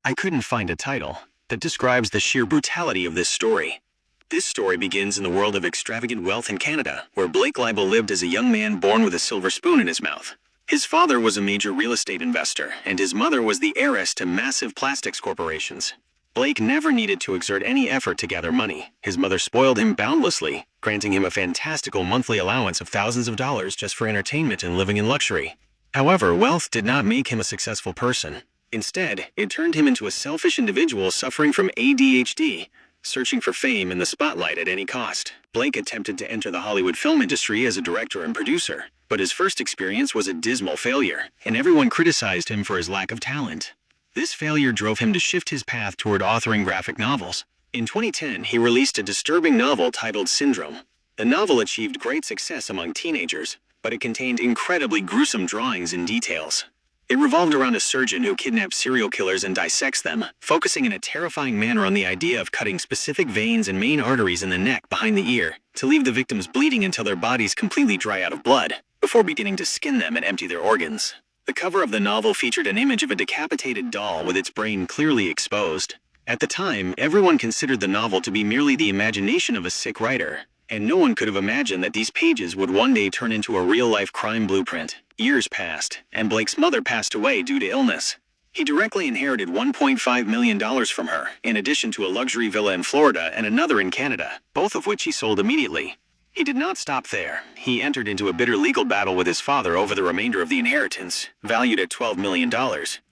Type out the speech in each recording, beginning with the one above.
I couldn't find a title that describes the sheer brutality of this story. This story begins in the world of extravagant wealth in Canada, where Blake Leibel lived as a young man born with a silver spoon in his mouth. His father was a major real estate investor, and his mother was the heiress to massive plastics corporations. Blake never needed to exert any effort to gather money. His mother spoiled him boundlessly, granting him a fantastical monthly allowance of thousands of dollars just for entertainment and living in luxury. However, wealth did not make him a successful person. Instead, it turned him into a selfish individual suffering from ADHD, searching for fame and the spotlight at any cost. Blake attempted to enter the Hollywood film industry as a director and producer, but his first experience was a dismal failure, and everyone criticized him for his lack of talent. This failure drove him to shift his path toward authoring graphic novels. In 2010, he released a disturbing novel titled Syndrome. The novel achieved great success among teenagers, but it contained incredibly gruesome drawings and details. It revolved around a surgeon who kidnaps serial killers and dissects them, focusing in a terrifying manner on the idea of cutting specific veins and main arteries in the neck behind the ear to leave the victims bleeding until their bodies completely dry out of blood, before beginning to skin them and empty their organs. The cover of the novel featured an image of a decapitated doll with its brain clearly exposed. At the time, everyone considered the novel to be merely the imagination of a sick writer, and no one could have imagined that these pages would one day turn into a real-life crime blueprint. Years passed, and Blake's mother passed away due to illness. He directly inherited $1.5 million from her, in addition to a luxury villa in Florida and another in Canada, both of which he sold immediately. He did not stop there. He entered into a bitter legal battle with his father over the remainder of the inheritance, valued at $12 million,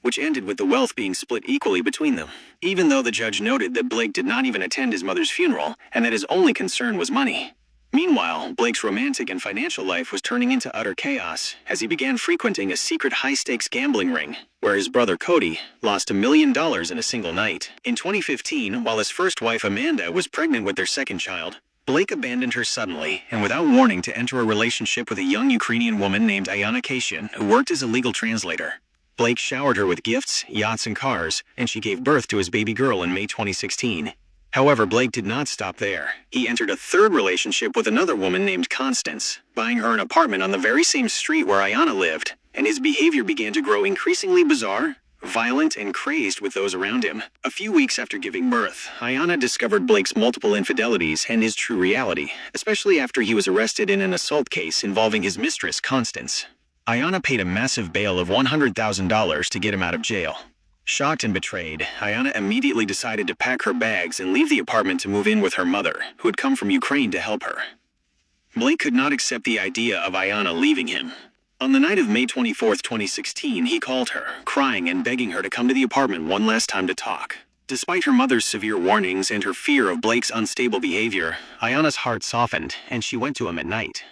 which ended with the wealth being split equally between them. Even though the judge noted that Blake did not even attend his mother's funeral, and that his only concern was money. Meanwhile, Blake's romantic and financial life was turning into utter chaos as he began frequenting a secret high-stakes gambling ring, where his brother Cody lost $1 million in a single night. In 2015, while his first wife Amanda was pregnant with their second child, Blake abandoned her suddenly and without warning to enter a relationship with a young Ukrainian woman named Iana Kasian, who worked as a legal translator. Blake showered her with gifts, yachts, and cars, and she gave birth to his baby girl in May 2016. However, Blake did not stop there. He entered a third relationship with another woman named Constance, buying her an apartment on the very same street where Iana lived, and his behavior began to grow increasingly bizarre, violent, and crazed with those around him. A few weeks after giving birth, Iana discovered Blake's multiple infidelities and his true reality, especially after he was arrested in an assault case involving his mistress, Constance. Iana paid a massive bail of $100,000 to get him out of jail. Shocked and betrayed, Iana immediately decided to pack her bags and leave the apartment to move in with her mother, who had come from Ukraine to help her. Blake could not accept the idea of Iana leaving him. On the night of May 24, 2016, he called her, crying and begging her to come to the apartment one last time to talk. Despite her mother's severe warnings and her fear of Blake's unstable behavior, Iana's heart softened, and she went to him at night.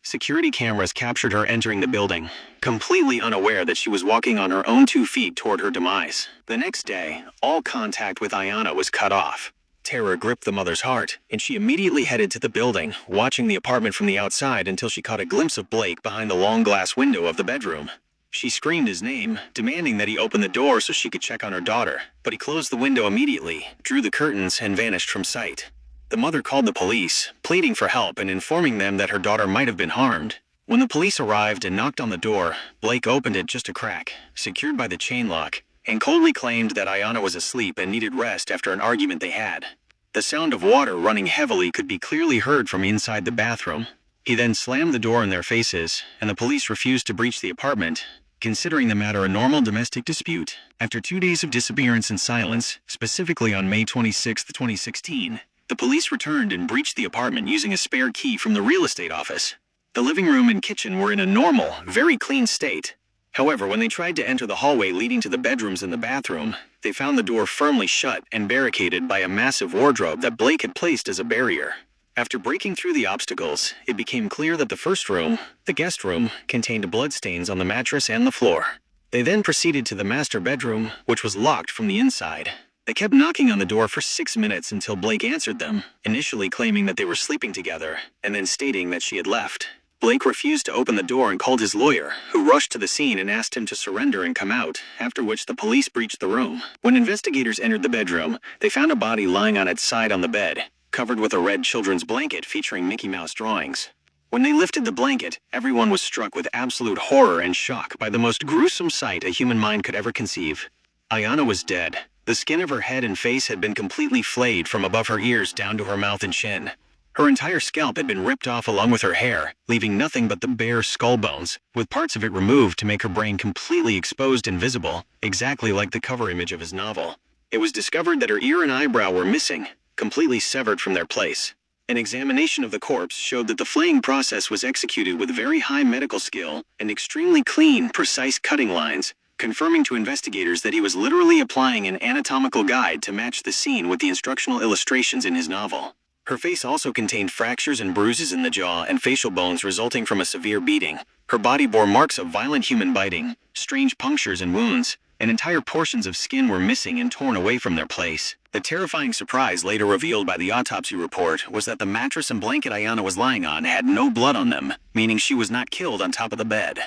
Security cameras captured her entering the building, completely unaware that she was walking on her own 2 feet toward her demise. The next day, all contact with Iana was cut off. Terror gripped the mother's heart, and she immediately headed to the building, watching the apartment from the outside until she caught a glimpse of Blake behind the long glass window of the bedroom. She screamed his name, demanding that he open the door so she could check on her daughter, but he closed the window immediately, drew the curtains, and vanished from sight. The mother called the police, pleading for help and informing them that her daughter might have been harmed. When the police arrived and knocked on the door, Blake opened it just a crack, secured by the chain lock, and coldly claimed that Iana was asleep and needed rest after an argument they had. The sound of water running heavily could be clearly heard from inside the bathroom. He then slammed the door in their faces, and the police refused to breach the apartment, considering the matter a normal domestic dispute. After 2 days of disappearance and silence, specifically on May 26, 2016, the police returned and breached the apartment using a spare key from the real estate office. The living room and kitchen were in a normal, very clean state. However, when they tried to enter the hallway leading to the bedrooms and the bathroom, they found the door firmly shut and barricaded by a massive wardrobe that Blake had placed as a barrier. After breaking through the obstacles, it became clear that the first room, the guest room, contained bloodstains on the mattress and the floor. They then proceeded to the master bedroom, which was locked from the inside. They kept knocking on the door for 6 minutes until Blake answered them, initially claiming that they were sleeping together, and then stating that she had left. Blake refused to open the door and called his lawyer, who rushed to the scene and asked him to surrender and come out, after which the police breached the room. When investigators entered the bedroom, they found a body lying on its side on the bed, covered with a red children's blanket featuring Mickey Mouse drawings. When they lifted the blanket, everyone was struck with absolute horror and shock by the most gruesome sight a human mind could ever conceive. Iana was dead. The skin of her head and face had been completely flayed from above her ears down to her mouth and chin. Her entire scalp had been ripped off along with her hair, leaving nothing but the bare skull bones, with parts of it removed to make her brain completely exposed and visible, exactly like the cover image of his novel. It was discovered that her ear and eyebrow were missing, completely severed from their place. An examination of the corpse showed that the flaying process was executed with very high medical skill and extremely clean, precise cutting lines, confirming to investigators that he was literally applying an anatomical guide to match the scene with the instructional illustrations in his novel. Her face also contained fractures and bruises in the jaw and facial bones resulting from a severe beating. Her body bore marks of violent human biting, strange punctures and wounds, and entire portions of skin were missing and torn away from their place. The terrifying surprise later revealed by the autopsy report was that the mattress and blanket Iana was lying on had no blood on them, meaning she was not killed on top of the bed.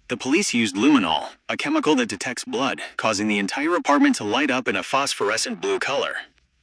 The police used luminol, a chemical that detects blood, causing the entire apartment to light up in a phosphorescent blue color.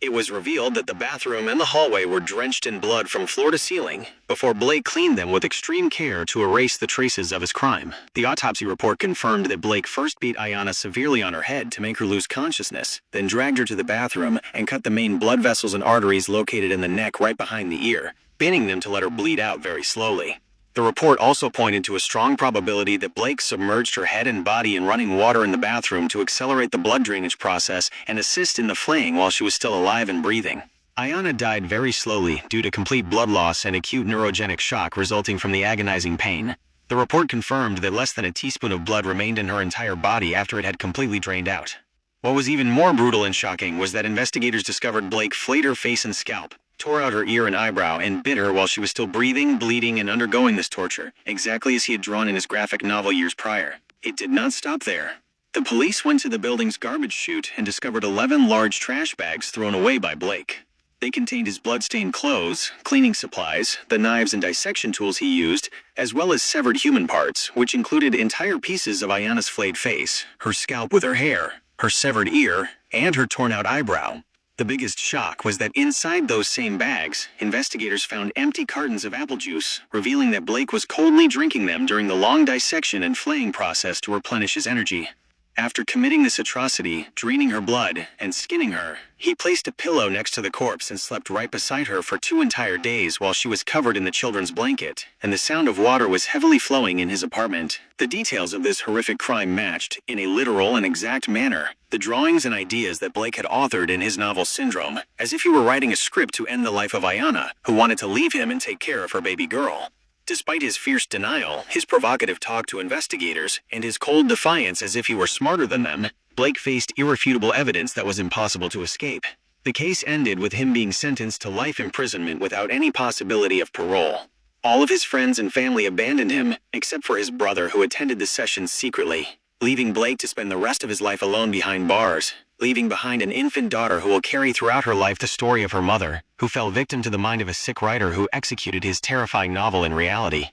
It was revealed that the bathroom and the hallway were drenched in blood from floor to ceiling before Blake cleaned them with extreme care to erase the traces of his crime. The autopsy report confirmed that Blake first beat Iana severely on her head to make her lose consciousness, then dragged her to the bathroom and cut the main blood vessels and arteries located in the neck right behind the ear, pinning them to let her bleed out very slowly. The report also pointed to a strong probability that Blake submerged her head and body in running water in the bathroom to accelerate the blood drainage process and assist in the flaying while she was still alive and breathing. Iana died very slowly due to complete blood loss and acute neurogenic shock resulting from the agonizing pain. The report confirmed that less than a teaspoon of blood remained in her entire body after it had completely drained out. What was even more brutal and shocking was that investigators discovered Blake flayed her face and scalp, tore out her ear and eyebrow, and bit her while she was still breathing, bleeding, and undergoing this torture, exactly as he had drawn in his graphic novel years prior. It did not stop there. The police went to the building's garbage chute and discovered 11 large trash bags thrown away by Blake. They contained his blood-stained clothes, cleaning supplies, the knives and dissection tools he used, as well as severed human parts, which included entire pieces of Iana's flayed face, her scalp with her hair, her severed ear, and her torn-out eyebrow. The biggest shock was that inside those same bags, investigators found empty cartons of apple juice, revealing that Blake was coldly drinking them during the long dissection and flaying process to replenish his energy. After committing this atrocity, draining her blood, and skinning her, he placed a pillow next to the corpse and slept right beside her for 2 entire days while she was covered in the children's blanket, and the sound of water was heavily flowing in his apartment. The details of this horrific crime matched, in a literal and exact manner, the drawings and ideas that Blake had authored in his novel Syndrome, as if he were writing a script to end the life of Iana, who wanted to leave him and take care of her baby girl. Despite his fierce denial, his provocative talk to investigators, and his cold defiance as if he were smarter than them, Blake faced irrefutable evidence that was impossible to escape. The case ended with him being sentenced to life imprisonment without any possibility of parole. All of his friends and family abandoned him, except for his brother who attended the sessions secretly, leaving Blake to spend the rest of his life alone behind bars, leaving behind an infant daughter who will carry throughout her life the story of her mother, who fell victim to the mind of a sick writer who executed his terrifying novel in reality.